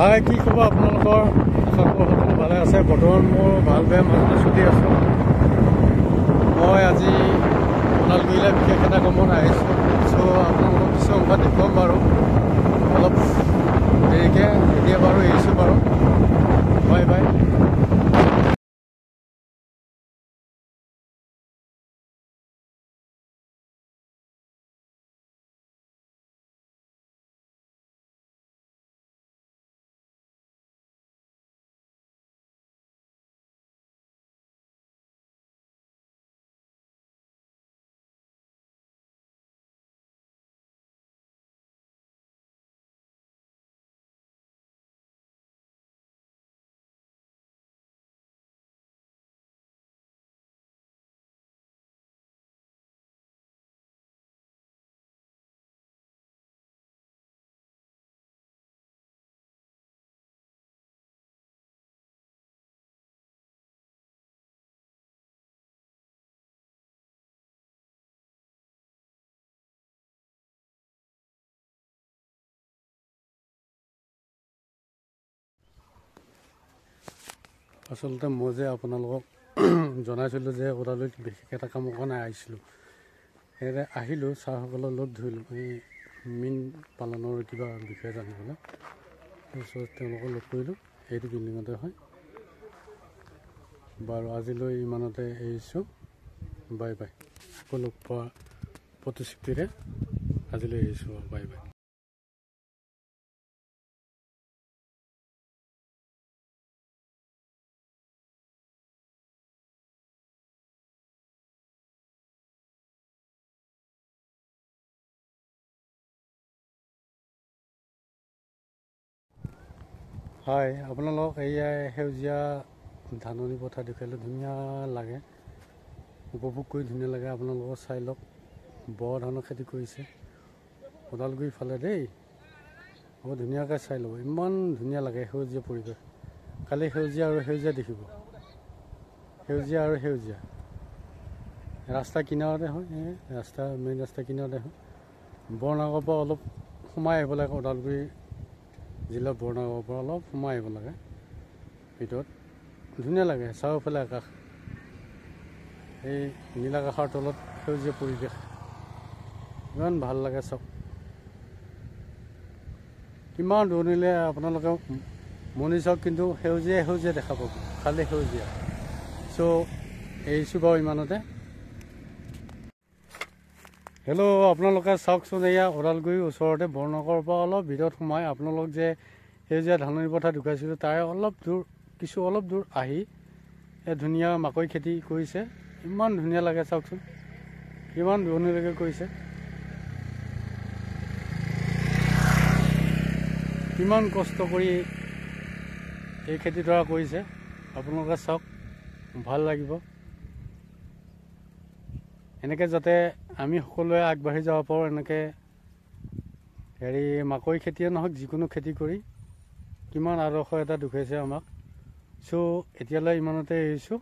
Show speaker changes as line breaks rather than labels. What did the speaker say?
হাই, কি খবৰ আপোনালোকৰ? আশা কৰোঁ সকলো ভালে আছে। বৰ্তমান মোৰ ভাল বেয়া মাজতে চলি আছোঁ। মই আজি ওদালগুৰিলৈ বিশেষ এটা কামত আহিছোঁ। আপোনালোকক কিছু অংশ দেখুৱাম বাৰু, অলপ দেৰিকৈ। এতিয়া বাৰু এৰিছোঁ বাৰু। Bye bye. আচলতে মই যে আপোনালোকক জনাইছিলোঁ যে ওদালগুৰিত বিশেষ এটা কামৰ কাৰণে আহিছিলোঁ। সেয়েহে আহিলোঁ, ছাৰসকলৰ লগ ধৰিলোঁ এই মীন পালনৰ কিবা বিষয়ে জানিবলৈ। তাৰপিছত তেওঁলোকক লগ কৰিলোঁ। এইটো বিল্ডিঙতে হয় বাৰু। আজিলৈ ইমানতে এৰিছোঁ। Bye bye. আকৌ লগ পোৱা প্ৰতিশ্ৰুতিৰে আজিলৈ এৰিছোঁ। Bye bye. হাই, আপোনালোকক এয়া সেউজীয়া ধাননি পথাৰ দেখুৱালে ধুনীয়া লাগে, উপভোগ কৰি ধুনীয়া লাগে। আপোনালোকক চাই লওক, বৰ ধানৰ খেতি কৰিছে ওদালগুৰিৰ ফালে দেই। বৰ ধুনীয়াকৈ চাই ল'ব, ইমান ধুনীয়া লাগে সেউজীয়া পৰিৱেশ। খালি সেউজীয়া আৰু সেউজীয়া দেখিব, সেউজীয়া আৰু সেউজীয়া। ৰাস্তা কিনাৰতে হয়, ৰাস্তা মেইন ৰাস্তা কিনাৰতে হয়। বৰনাগৰৰ পৰা অলপ সোমাই আহিব লাগে, ওদালগুৰি জিলা বৰনাগৰৰ পৰা অলপ সোমাই আহিব লাগে ভিতৰত। ধুনীয়া লাগে চাৰিওফালে আকাশ, এই নীলাকাশৰ তলত সেউজীয়া পৰিৱেশ, ইমান ভাল লাগে। চাওক কিমান দূৰণিলে আপোনালোকে মনি চাওক, কিন্তু সেউজীয়া সেউজীয়া দেখা পাব, খালি সেউজীয়া। এৰিছোঁ বাৰু ইমানতে। হেল্ল', আপোনালোকে চাওকচোন, এয়া ওদালগুৰিৰ ওচৰতে বৰনাগৰৰ পৰা অলপ ভিতৰত সোমাই আপোনালোক যে সেউজীয়া ধাননি পথাৰ দেখুৱাইছিলোঁ, তাৰে অলপ দূৰ আহি ধুনীয়া মাকৈ খেতি কৰিছে। ইমান ধুনীয়া লাগে চাওকচোন, কিমান দূৰণিলৈকে কৰিছে, কিমান কষ্ট কৰি এই খেতিডৰা কৰিছে। আপোনালোকে চাওক, ভাল লাগিব। এনেকৈ যাতে আমি সকলোৱে আগবাঢ়ি যাব পাৰোঁ, এনেকৈ মাকৈ খেতিয়ে নহওক, যিকোনো খেতি কৰি কিমান আদৰ্শ এটা দেখুৱাইছে আমাক। এতিয়ালৈ ইমানতে এৰিছোঁ।